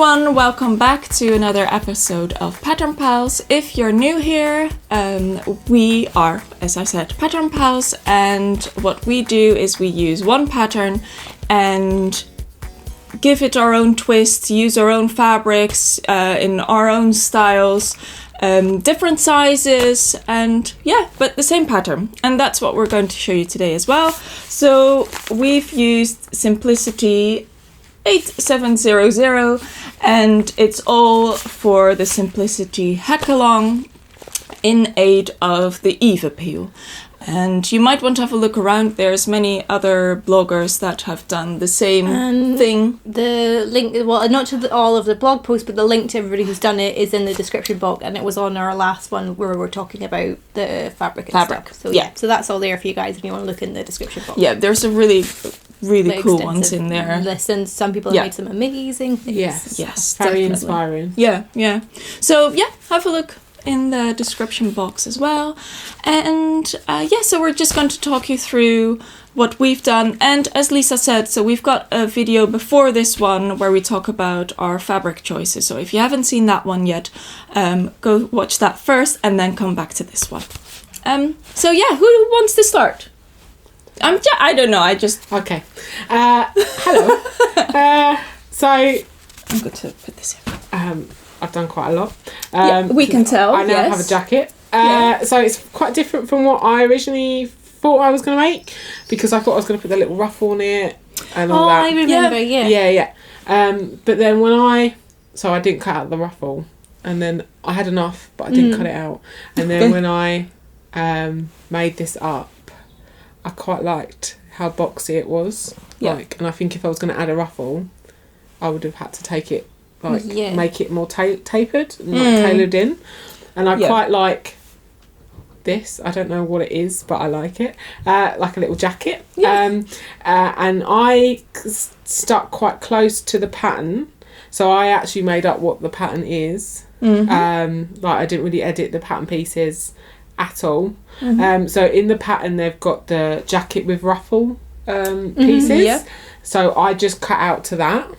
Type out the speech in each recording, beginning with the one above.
everyone, welcome back to another episode of Pattern Pals. If you're new here, we are, as I said, Pattern Pals, and what we do is we use one pattern and give it our own twist, use our own fabrics in our own styles, different sizes, and yeah, but the same pattern. And that's what we're going to show you today as well. So we've used Simplicity 8700, and it's all for the Simplicity Hack-Along in aid of the Eve appeal. And you might want to have a look around. There's many other bloggers that have done the same thing. The link, well, not to all of the blog posts, but the link to everybody who's done it is in the description box, and it was on our last one where we were talking about the fabric and stuff. So yeah, so that's all there for you guys if you want to look in the description box. Yeah, there's a really cool ones in there. Listens. Some people have made some amazing things. Yes, very definitely. inspiring. Yeah. So yeah, have a look in the description box as well. And so we're just going to talk you through what we've done. And as Lisa said, so we've got a video before this one where we talk about our fabric choices. So if you haven't seen that one yet, go watch that first and then come back to this one. So yeah, who wants to start? I don't know, Okay. Hello. So I'm going to put this here. I've done quite a lot. We can tell. I now have a jacket. So it's quite different from what I originally thought I was going to make, because I thought I was going to put the little ruffle on it and all that. I remember, Yeah. But then I didn't cut out the ruffle, and then I had enough, but I didn't cut it out. And then when I made this up, I quite liked how boxy it was. And I think if I was going to add a ruffle, I would have had to take it, make it more tapered and tailored in. And I quite like this. I don't know what it is, but I like it. Like a little jacket. And I stuck quite close to the pattern. So I actually made up what the pattern is. I didn't really edit the pattern pieces at all. So in the pattern they've got the jacket with ruffle pieces. So I just cut out to that.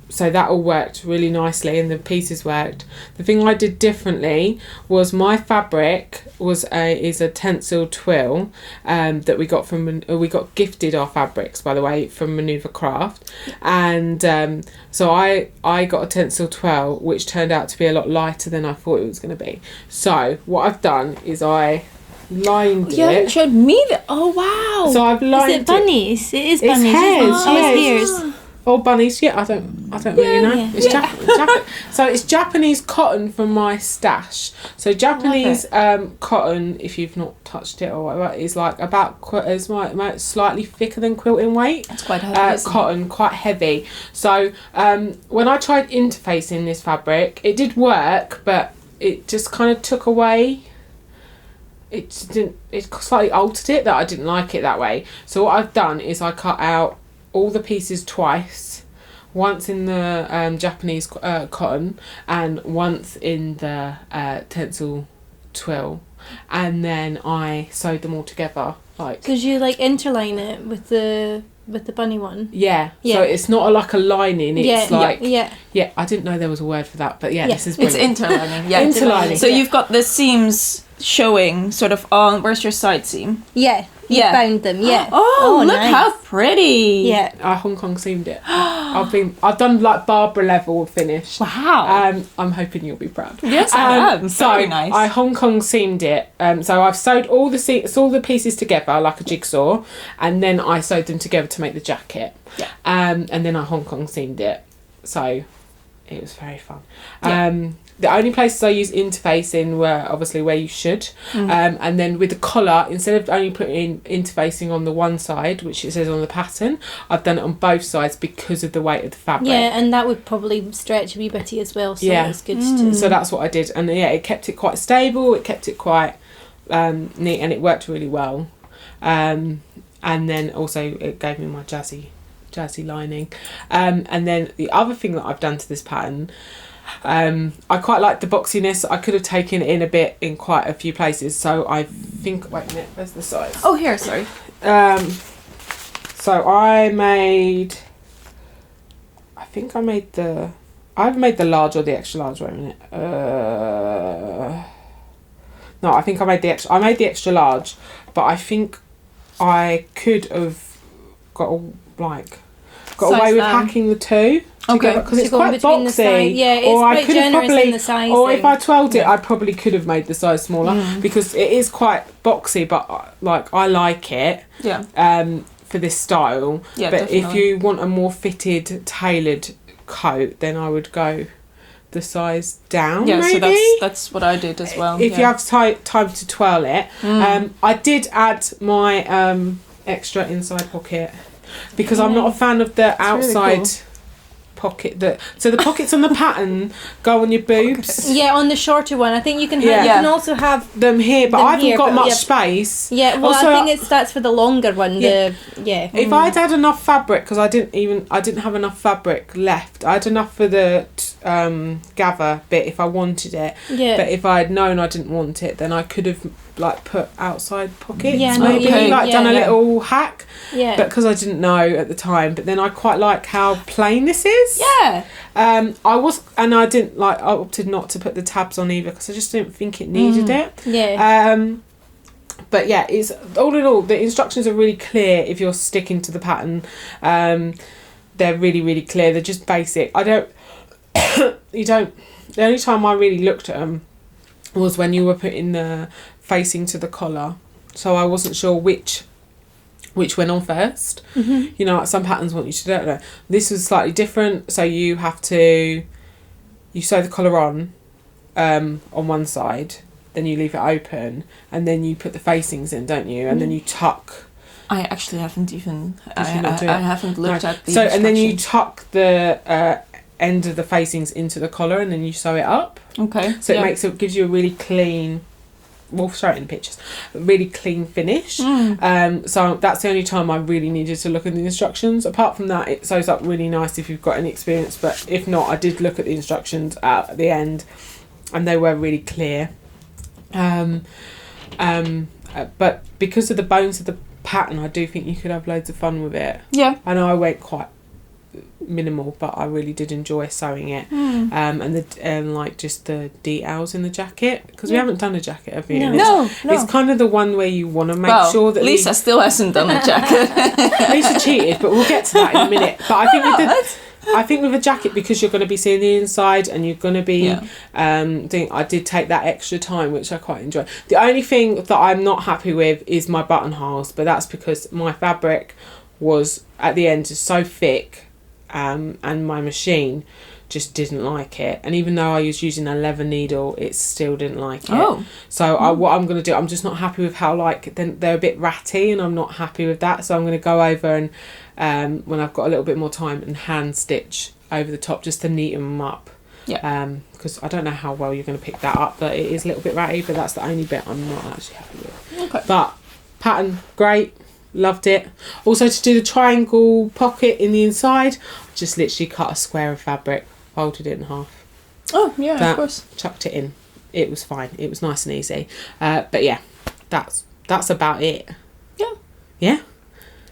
So that all worked really nicely, and the pieces worked. The thing I did differently was my fabric is a tencel twill that we got gifted our fabrics, by the way, from Minerva Craft, and so I got a tencel twill which turned out to be a lot lighter than I thought it was going to be. So what I've done is I lined it. You haven't showed me that. Oh wow! So I've lined it. Is it bunnies? It is bunnies. It's hairs. It's hairs. Or bunnies, I don't really know. Yeah. It's so it's Japanese cotton from my stash. So Japanese cotton, if you've not touched it or whatever, is like about slightly thicker than quilting weight. It's quite heavy. Cotton, quite heavy. So when I tried interfacing this fabric, it did work, but it just kind of took away. It slightly altered it, that I didn't like it that way. So what I've done is I cut out all the pieces twice, once in the Japanese cotton and once in the tencel twill, and then I sewed them all together Because you interline it with the bunny one. Yeah. So it's not like a lining. It's I didn't know there was a word for that, but this is brilliant. It's interlining. Yeah, interlining. So you've got the seams showing sort of on. Where's your side seam? You bound them. Oh, look nice. how pretty. I Hong Kong seamed it. I've done Barbara level finish. Wow. I'm hoping you'll be proud. Yes, I am. So very nice. I Hong Kong seamed it. So I've sewed all the pieces together like a jigsaw, and then I sewed them together to make the jacket. And then I Hong Kong seamed it. So it was very fun. The only places I use interfacing were obviously where you should. And then with the collar, instead of only putting interfacing on the one side, which it says on the pattern, I've done it on both sides because of the weight of the fabric. Yeah, and that would probably stretch a wee bitty as well, so it's good to... So that's what I did. And it kept it quite stable, it kept it quite neat, and it worked really well. And then also it gave me my jazzy lining. And then the other thing that I've done to this pattern, I quite like the boxiness. I could have taken it in a bit in quite a few places, so I think, wait a minute, where's the size? Oh, here, sorry. So I made think I made the large or the extra large. Wait a minute. No, I think I made the extra large, but I think I could have got away with hacking the two. Okay, because it's quite boxy. Yeah, it's quite generous in the size. Or if I twirled it, I probably could have made the size smaller because it is quite boxy. But like I like it. Yeah. For this style. Yeah, but definitely. if you want a more fitted, tailored coat, then I would go the size down. Yeah, maybe. so that's what I did as well. If you have time to twirl it. I did add my extra inside pocket because I'm not a fan of the outside really cool. pocket. So the pockets on the pattern go on your boobs. Yeah, on the shorter one. I think you can have, you can also have them here, but them I haven't here, got but much space. Yeah, well, Also, I think that's for the longer one. If I'd had enough fabric, because I didn't have enough fabric left. I had enough for the gather bit if I wanted it. Yeah. But if I had known I didn't want it, then I could have like put outside pockets. Yeah, maybe done a little hack. Yeah. But because I didn't know at the time, but then I quite like how plain this is. Yeah. I opted not to put the tabs on either because I just didn't think it needed it. Yeah. But yeah, it's all in all, the instructions are really clear if you're sticking to the pattern. They're really, really clear. They're just basic. The only time I really looked at them was when you were putting the facing to the collar. So I wasn't sure which went on first. Mm-hmm. You know, like some patterns want you to do it. This was slightly different. So you sew the collar on one side, then you leave it open, and then you put the facings in, don't you? And then you tuck. I actually haven't even. I not do it? haven't looked at the. And then you tuck the end of the facings into the collar, and then you sew it up. Okay. So it gives you a really clean. We'll show it in the pictures. A really clean finish. So that's the only time I really needed to look at the instructions. Apart from that, it sews up really nice if you've got any experience. But if not, I did look at the instructions at the end, and they were really clear. But because of the bones of the pattern, I do think you could have loads of fun with it. Yeah. I know I went quite minimal, but I really did enjoy sewing it. And like just the details in the jacket, because we haven't done a jacket, have we? No. It's kind of the one where you want to make sure that Lisa still hasn't done a jacket. Lisa cheated, but we'll get to that in a minute. But I think with a jacket, because you're going to be seeing the inside and you're going to be I did take that extra time, which I quite enjoy. The only thing that I'm not happy with is my buttonholes, but that's because my fabric was at the end just so thick, and my machine just didn't like it. And even though I was using a leather needle, it still didn't like it. So what I'm going to do, I'm just not happy with how they're a bit ratty, and I'm not happy with that. So I'm going to go over and when I've got a little bit more time, and hand stitch over the top just to neaten them up. Because I don't know how well you're going to pick that up, but it is a little bit ratty, but that's the only bit I'm not actually happy with. Okay. But pattern, great. Loved it. Also, to do the triangle pocket in the inside, just literally cut a square of fabric, folded it in half. Oh yeah, of course. Chucked it in. It was fine. It was nice and easy. But yeah, that's about it. Yeah.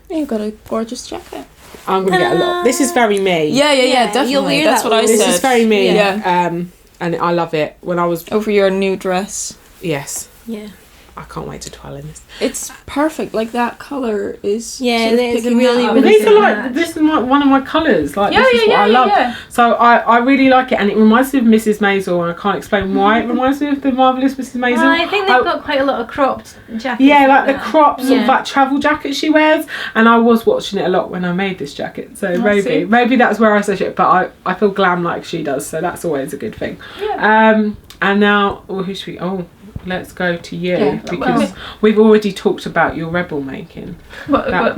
You've got a gorgeous jacket. I'm gonna get a lot. This is very me. Yeah, definitely. You'll wear That's that what I said. This is very me. Yeah. And I love it. When I was over your new dress. Yes. Yeah. I can't wait to twirl in this. It's perfect. Like that colour is. It's picking really, that up. really These are like this is one of my colours. Like this is what I love. Yeah. So I really like it, and it reminds me of Mrs. Maisel, and I can't explain why it reminds me of the marvellous Mrs. Maisel. Well, I think they've got quite a lot of cropped jackets. Yeah, like the crops of that travel jacket she wears, and I was watching it a lot when I made this jacket. So maybe that's where I associate it, but I feel glam like she does, so that's always a good thing. Yeah. And now, who should we? Let's go to you because we've already talked about your rebel making. But like,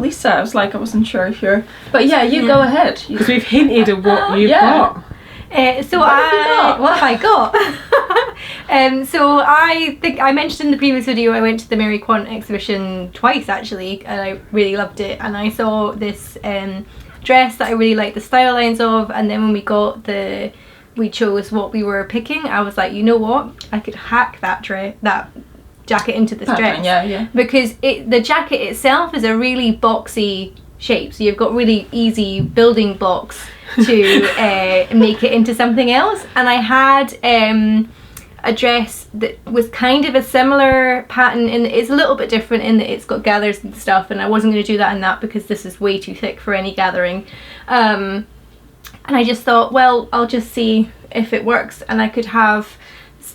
Lisa, I was like, I wasn't sure if you're. But yeah, you go ahead. Because we've hinted at what you've got. What have I got? So I think I mentioned in the previous video I went to the Mary Quant exhibition twice actually, and I really loved it. And I saw this dress that I really liked the style lines of, and then when we chose what we were picking, I was like, you know what? I could hack that jacket into this dress. Yeah. Because the jacket itself is a really boxy shape. So you've got really easy building blocks to make it into something else. And I had a dress that was kind of a similar pattern, and it's a little bit different in that it's got gathers and stuff, and I wasn't going to do that in that because this is way too thick for any gathering. And I just thought, well, I'll just see if it works, and I could have,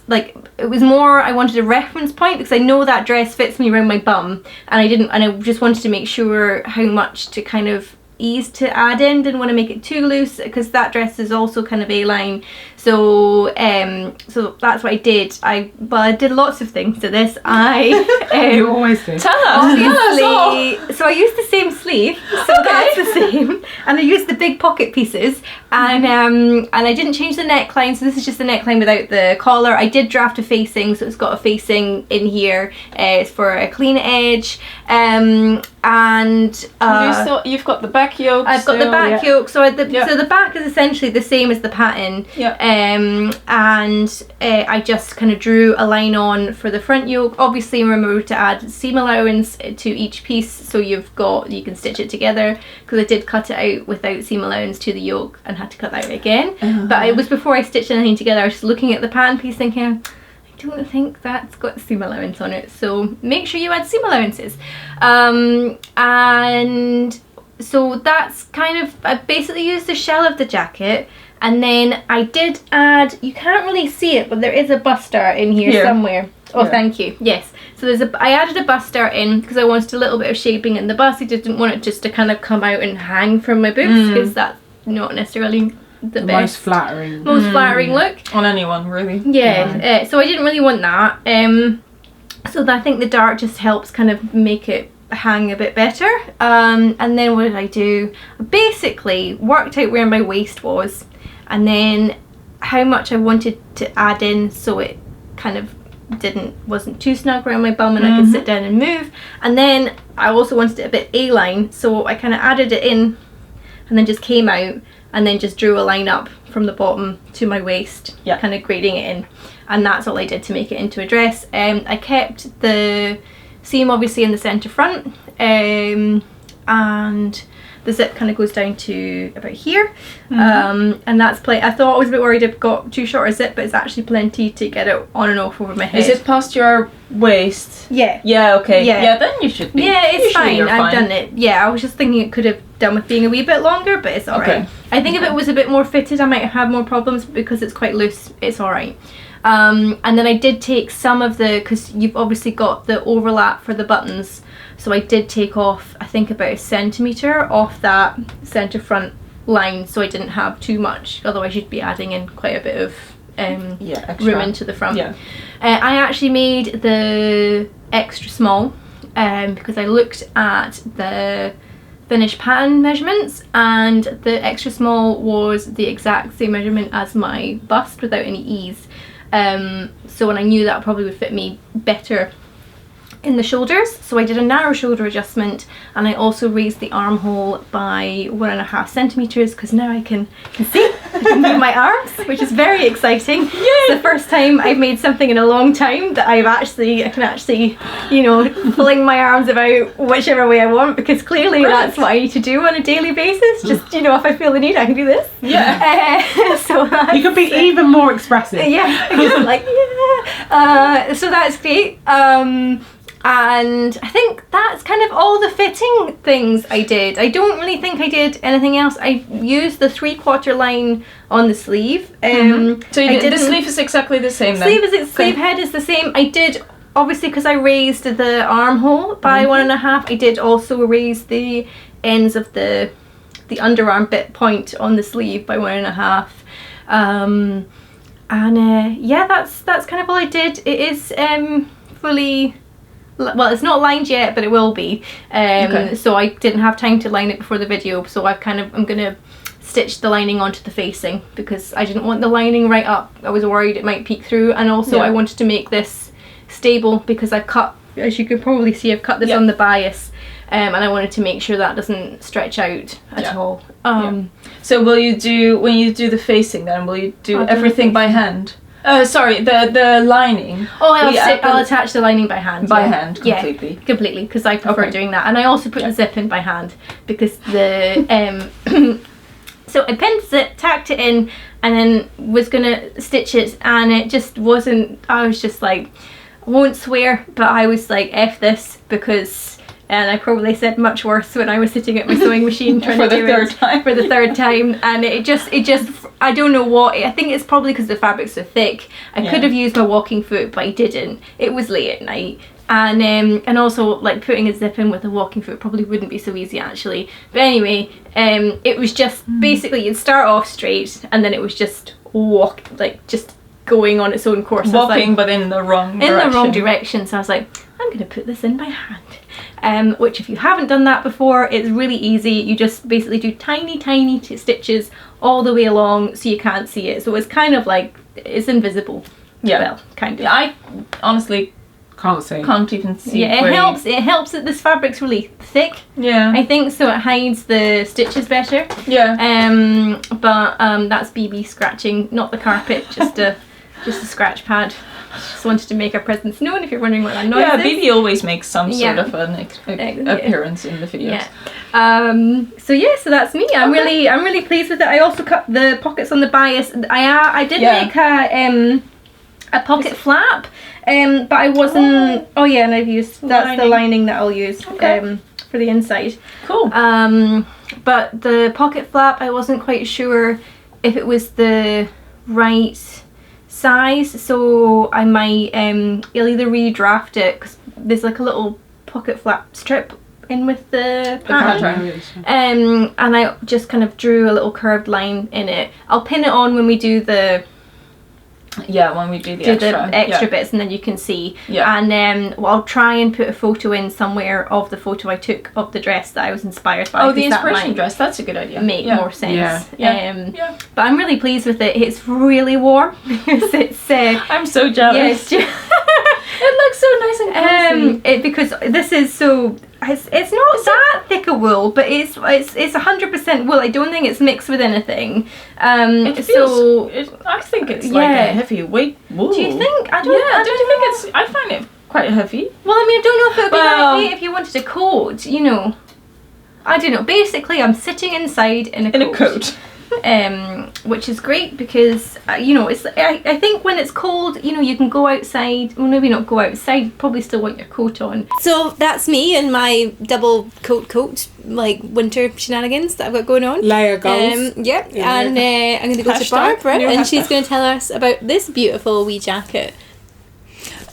like, it was more, I wanted a reference point because I know that dress fits me around my bum, and I just wanted to make sure how much to kind of ease to add in. Didn't want to make it too loose because that dress is also kind of A-line. So so that's what I did. I did lots of things to this. You always do. Tell us. Obviously, so I used the same sleeve, so that's the same, and I used the big pocket pieces, and I didn't change the neckline, so this is just the neckline without the collar. I did draft a facing, so it's got a facing in here. It's for a clean edge, and you've got the back yoke. I've got the back yoke, so the back is essentially the same as the pattern. And I just kind of drew a line on for the front yoke. Obviously, remember to add seam allowance to each piece, so you can stitch it together, because I did cut it out without seam allowance to the yoke and had to cut that out again. But it was before I stitched anything together. I was just looking at the pattern piece thinking, I don't think that's got seam allowance on it, so make sure you add seam allowances. And so that's kind of, I basically used the shell of the jacket, and then I did add, you can't really see it, but there is a bust dart in here somewhere. Oh, thank you. Yes. So I added a bust dart in because I wanted a little bit of shaping in the bust. I didn't want it just to kind of come out and hang from my boobs, because that's not necessarily the best. Most flattering look. On anyone, really. Yeah. So I didn't really want that. So I think the dart just helps kind of make it hang a bit better. And then what did I do? I basically worked out where my waist was, and then how much I wanted to add in so it kind of wasn't too snug around my bum and I could sit down and move. And then I also wanted it a bit A-line, so I kind of added it in and then just came out and then just drew a line up from the bottom to my waist, kind of grading it in. And that's all I did to make it into a dress. I kept the seam obviously in the centre front, and the zip kind of goes down to about here, and that's I thought I was a bit worried I've got too short a zip, but it's actually plenty to get it on and off over my head. Is it past your waist? Yeah. Yeah, okay. Yeah, then you should be. Yeah, it's fine. I've done it. Yeah, I was just thinking it could have done with being a wee bit longer, but it's alright. I think if it was a bit more fitted I might have more problems, but because it's quite loose, it's alright. And then I did take some of because you've obviously got the overlap for the buttons, so I did take off, I think, about 1 centimetre off that centre front line, so I didn't have too much, otherwise you'd be adding in quite a bit of room into the front. I actually made the extra small because I looked at the finished pattern measurements, and the extra small was the exact same measurement as my bust without any ease. So when I knew that probably would fit me better in the shoulders, so I did a narrow shoulder adjustment, and I also raised the armhole by 1.5 centimetres, because now I can see, I can move my arms, which is very exciting. It's the first time I've made something in a long time that I can actually, you know, fling my arms about whichever way I want, because clearly that's what I need to do on a daily basis. Just, you know, if I feel the need, I can do this. So you could be even more expressive. Like, so that's great. And I think that's kind of all the fitting things I did. I don't really think I did anything else. I used the 3/4 line on the sleeve. So the sleeve is exactly the same then? Sleeve head is the same. I did, obviously, because I raised the armhole by 1.5, I did also raise the ends of the underarm bit point on the sleeve by 1.5. Yeah, that's kind of all I did. It is fully... Well, it's not lined yet, but it will be. So I didn't have time to line it before the video, so I'm gonna stitch the lining onto the facing, because I didn't want the lining right up. I was worried it might peek through, and also I wanted to make this stable, because I've cut, as you can probably see, I've cut this on the bias, and I wanted to make sure that doesn't stretch out at all. So when you do the facing, then will you do everything by hand? Sorry, the lining. Oh, I'll attach the lining by hand. By hand, completely. Yeah, completely, because I prefer doing that. And I also put the zip in by hand, because the... so I pinned the zip, tacked it in, and then was going to stitch it, and it just wasn't... I was just like, I won't swear, but I was like, F this, because... And I probably said much worse when I was sitting at my sewing machine trying to do it for the third time. And it just, I don't know what, I think it's probably because the fabric's so thick. I could have used my walking foot, but I didn't. It was late at night. And also, like, putting a zip in with a walking foot probably wouldn't be so easy, actually. But anyway, it was just, basically, you'd start off straight, and then it was just just going on its own course. Walking, but in the wrong direction. In the wrong direction. So I was like, I'm going to put this in by hand. Which, if you haven't done that before, it's really easy. You just basically do tiny stitches all the way along so you can't see it. So it's kind of like, it's invisible. Yeah. Well, kind of. Yeah, I honestly can't even see. Yeah, it helps that this fabric's really thick. Yeah. I think so. It hides the stitches better. Yeah. But that's BB scratching, not the carpet, just a scratch pad. Just wanted to make our presence known if you're wondering what that noise is. Yeah, BB always makes some sort of an appearance in the videos. Yeah. So that's me. I'm really pleased with it. I also cut the pockets on the bias. I did make a pocket flap, but I wasn't. Oh yeah, and I've used the lining that I'll use for the inside. Cool. But the pocket flap, I wasn't quite sure if it was the right size, so I might I'll either redraft it, because there's like a little pocket flap strip in with the pattern. And I just kind of drew a little curved line in it. I'll pin it on when we do the extra bits, and then you can see. Yeah. And I'll try and put a photo in somewhere of the photo I took of the dress that I was inspired by. Oh, the inspiration dress. That's a good idea. Make more sense. Yeah. But I'm really pleased with it. It's really warm. It's. I'm so jealous. Yeah, it looks so nice and cozy. Because this is so. It's not that thick a wool, but it's 100% wool. I don't think it's mixed with anything. It feels. I think it's like a heavy weight wool. Do you think? I don't think it's. I find it quite heavy. Well, I mean, I don't know if it would be that way if you wanted a coat. You know, I don't know. Basically, I'm sitting inside in a coat. Which is great because it's. I think when it's cold, you can go outside. Well, maybe not go outside. You probably still want your coat on. So that's me and my double coat, like winter shenanigans that I've got going on. Layer goals. Yeah. And I'm going to go to Barbara, and she's going to tell us about this beautiful wee jacket.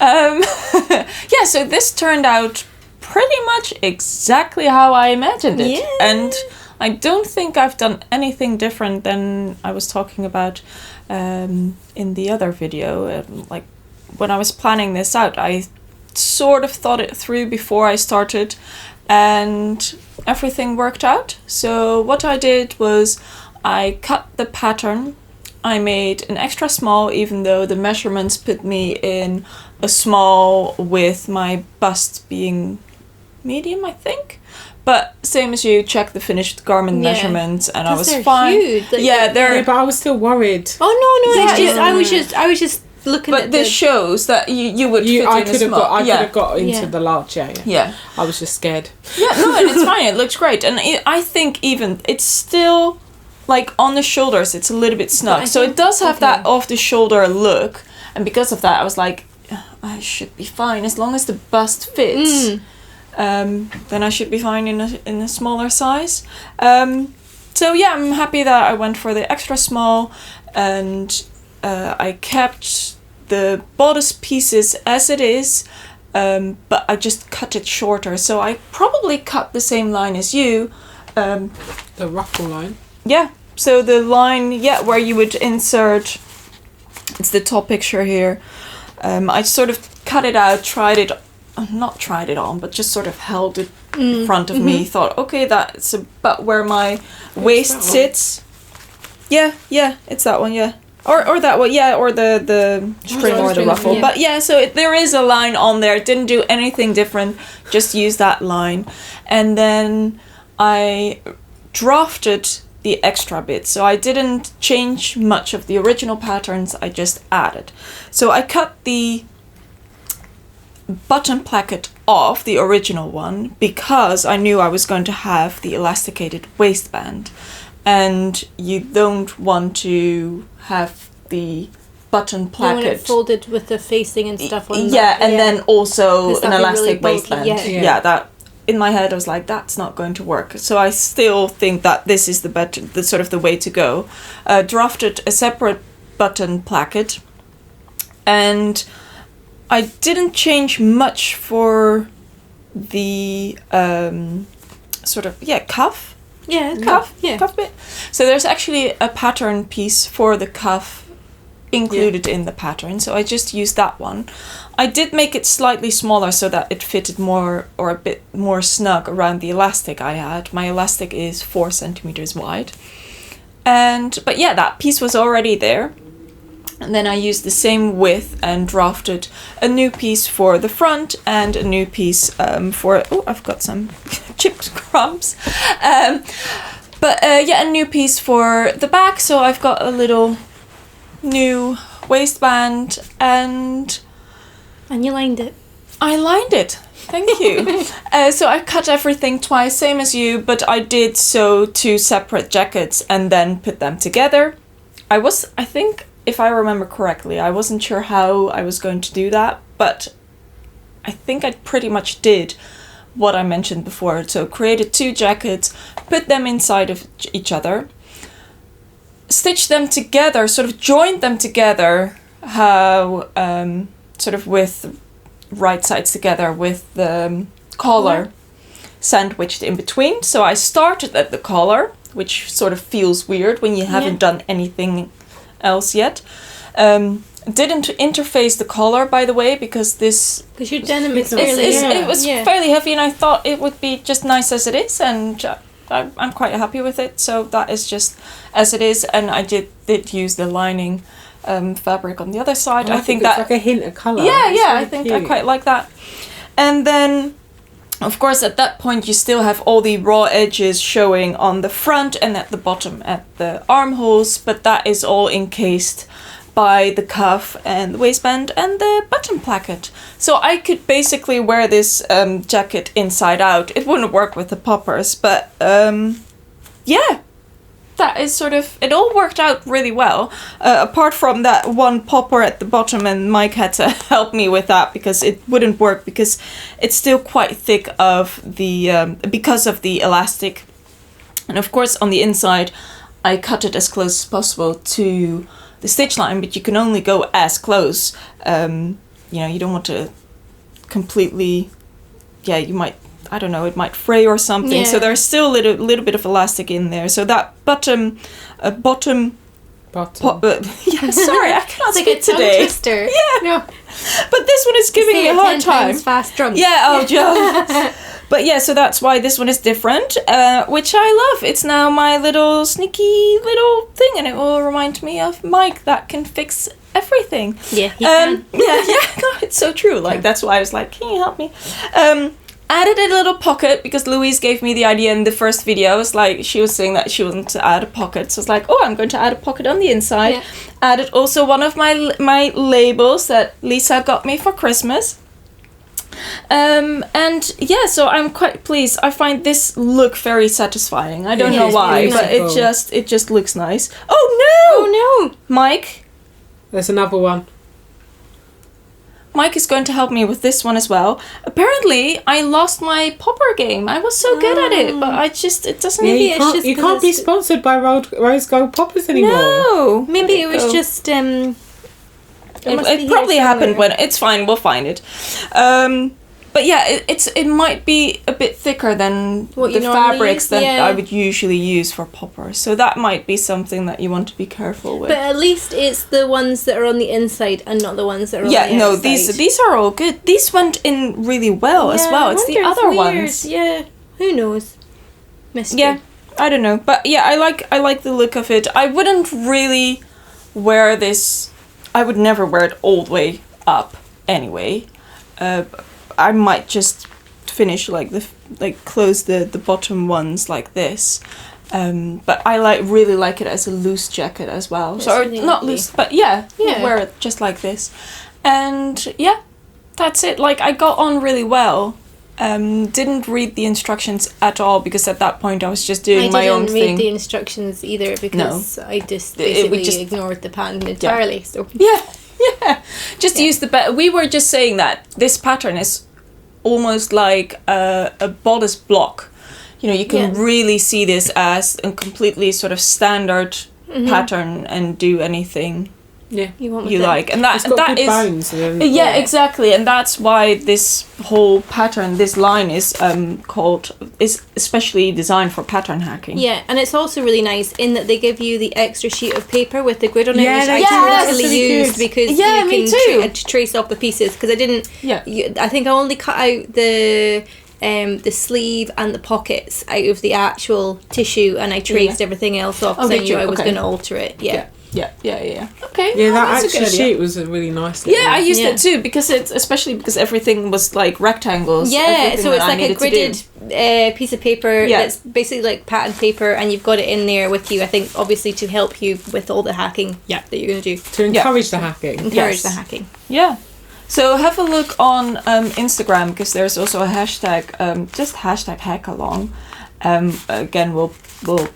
So this turned out pretty much exactly how I imagined it, and I don't think I've done anything different than I was talking about in the other video. Like when I was planning this out, I sort of thought it through before I started, and everything worked out. So what I did was I cut the pattern. I made an extra small, even though the measurements put me in a small with my bust being medium, I think. But same as you, check the finished garment measurements, and I was fine. Huge. But I was still worried. Oh no! I was just looking at. But this shows that you would fit in a small. I could have got into the large. Yeah. I was just scared. Yeah, no, and it's fine. It looks great, and I think even it's still like on the shoulders. It's a little bit snug, so it does have that off the shoulder look, and because of that, I was like, I should be fine as long as the bust fits. Then I should be fine in a smaller size. So yeah, I'm happy that I went for the extra small, and I kept the bodice pieces as it is, but I just cut it shorter. So I probably cut the same line as you. The ruffle line? Yeah, so the line, where you would insert, it's the top picture here. I sort of cut it out, not tried it on, but just sort of held it in front of me. Thought, okay, that's about where my waist sits. Yeah, it's that one. Yeah, or that one. Yeah, or the string or the ruffle. Yeah. But so there is a line on there. Didn't do anything different. Just use that line, and then I drafted the extra bits. So I didn't change much of the original patterns, I just added. So I cut the button placket off the original one because I knew I was going to have the elasticated waistband, and you don't want to have the button placket when it folded with the facing and stuff on then also an elastic really bulky, waistband. yeah. That in my head I was like, that's not going to work. So I still think that this is the sort of the way to go. Drafted a separate button placket, and I didn't change much for the sort of cuff. Cuff bit. So there's actually a pattern piece for the cuff included in the pattern, so I just used that one. I did make it slightly smaller so that it fitted more, or a bit more snug around the elastic I had. My elastic is 4 centimeters wide, but that piece was already there. And then I used the same width and drafted a new piece for the front and a new piece for... Oh, I've got some chipped crumbs. A new piece for the back. So I've got a little new waistband and... And you lined it. I lined it. Thank you. So I cut everything twice, same as you, but I did sew 2 separate jackets and then put them together. I think... If I remember correctly, I wasn't sure how I was going to do that, but I think I pretty much did what I mentioned before. So created 2 jackets, put them inside of each other, stitched them together, sort of joined them together, how sort of with right sides together with the collar sandwiched in between. So I started at the collar, which sort of feels weird when you haven't done anything else yet. Didn't interface the collar, by the way, because your denim is it was fairly heavy, and I thought it would be just nice as it is, and I'm quite happy with it. So that is just as it is, and I did use the lining fabric on the other side. I think that's like a hint of colour. I think cute. I quite like that. And then, of course, at that point you still have all the raw edges showing on the front and at the bottom at the armholes, but that is all encased by the cuff and the waistband and the button placket. So I could basically wear this jacket inside out. It wouldn't work with the poppers, but that is sort of, it all worked out really well, apart from that one popper at the bottom, and Mike had to help me with that because it wouldn't work because it's still quite thick because of the elastic. And of course on the inside I cut it as close as possible to the stitch line, but you can only go as close. You don't want to completely, you might, I don't know, it might fray or something. Yeah. So there's still a little bit of elastic in there. So that bottom. Sorry, I cannot speak today. Twister. Yeah. No. But this one is giving me a hard time. Fast drunk. Yeah. Oh, Joe. But yeah, so that's why this one is different, which I love. It's now my little sneaky little thing, and it will remind me of Mike that can fix everything. Yeah. He can. No, it's so true. Like that's why I was like, can you help me? Added a little pocket because Louise gave me the idea in the first video. It was like she was saying that she wanted to add a pocket. So I was like, oh, I'm going to add a pocket on the inside. Yeah. Added also one of my labels that Lisa got me for Christmas. So I'm quite pleased. I find this look very satisfying. I don't know why, but it just looks nice. Oh no, Mike. There's another one. Mike is going to help me with this one as well. Apparently, I lost my popper game. I was so good at it, but it doesn't... Yeah, you can't be sponsored by Rose Gold Poppers anymore. No! Maybe it was just... It probably happened when... It's fine, we'll find it. But yeah, it might be a bit thicker than the fabrics that I would usually use for poppers. So that might be something that you want to be careful with. But at least it's the ones that are on the inside and not the ones that are on the outside. These are all good. These went in really well as well. It's the other ones. Yeah, who knows? Mystery. Yeah, I don't know. But yeah, I like the look of it. I wouldn't really wear this. I would never wear it all the way up anyway. I might just finish close the bottom ones like this, But I really like it as a loose jacket as well. It's So really not lovely. loose, but yeah, Yeah. you wear it just like this. And yeah, that's it. Like I got on really well. Didn't read the instructions at all because at that point I was just doing my own I didn't thing. read the instructions either because I just We basically just- ignored the pattern entirely. So Yeah, yeah. Just use the we were just saying that this pattern is almost like a bodice block. You know, you can really see this as a completely sort of standard pattern and do anything you want with you it. like, and It's got that good is bones. And then, yeah, exactly, and that's why this whole pattern, this line is is especially designed for pattern hacking. Yeah, and it's also really nice in that they give you the extra sheet of paper with the grid on it, Yeah, which I that's totally really used good. because Yeah, you me can too. trace off the pieces. Because I didn't. Yeah. I think I only cut out the sleeve and the pockets out of the actual tissue, and I traced everything else off because I did knew you? I was Okay. going to alter it. Yeah. Okay. Yeah, that that's a extra good idea. sheet was a really nice. Yeah, I used Yeah. it too because especially because everything was like rectangles. Yeah, everything so that it's I like a needed to do. gridded piece of paper Yeah. that's basically like pattern paper, and you've got it in there with you, I think, obviously to help you with all the hacking that you're going to do. to encourage the hacking. Encourage Yes. the hacking. Yeah. So have a look on Instagram because there's also a hashtag, just hashtag hackalong. Again, we'll put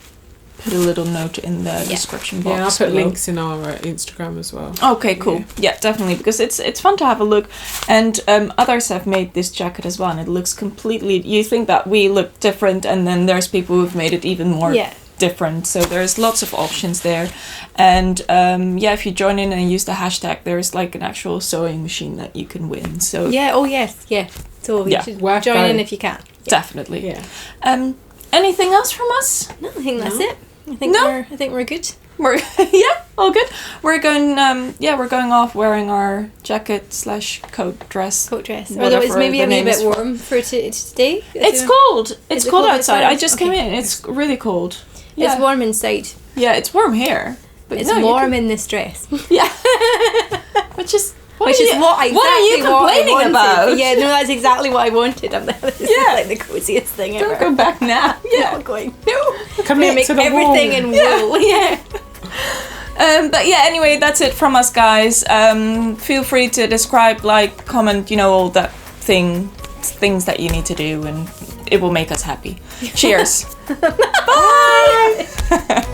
a little note in the description box. Yeah, I'll put below. links in our Instagram as well. Okay, cool. Yeah, definitely, because it's fun to have a look, and others have made this jacket as well, and it looks completely. You think that we look different, and then there's people who've made it even more different. So there's lots of options there, and if you join in and use the hashtag, there's like an actual sewing machine that you can win. So Yeah. Oh yes. Yeah. So you Yeah. should Worth join in going. if you can. definitely. Yeah. Anything else from us? No, I think that's it. I think we're good. We're all good. We're going we're going off wearing our jacket/coat dress. Coat dress. Whatever Although it's maybe the a wee name bit is for- warm for today. It's cold. It's it cold cold outside. outside? I just came Okay. in. It's really cold. Yeah. It's warm inside. Yeah, it's warm here. But It's no, you warm can- in this dress. Yeah. Which is what Which are is you- what I What are you complaining wanted. about? Yeah, no, that's exactly what I wanted. I'm this is like the coziest thing ever. Don't go back now. Yeah, I'm going. No, I'm Commit gonna make to the everything wool. in wool. Yeah. But yeah, anyway, that's it from us, guys. Feel free to describe, like, comment, all that things that you need to do, and it will make us happy. Cheers. Bye.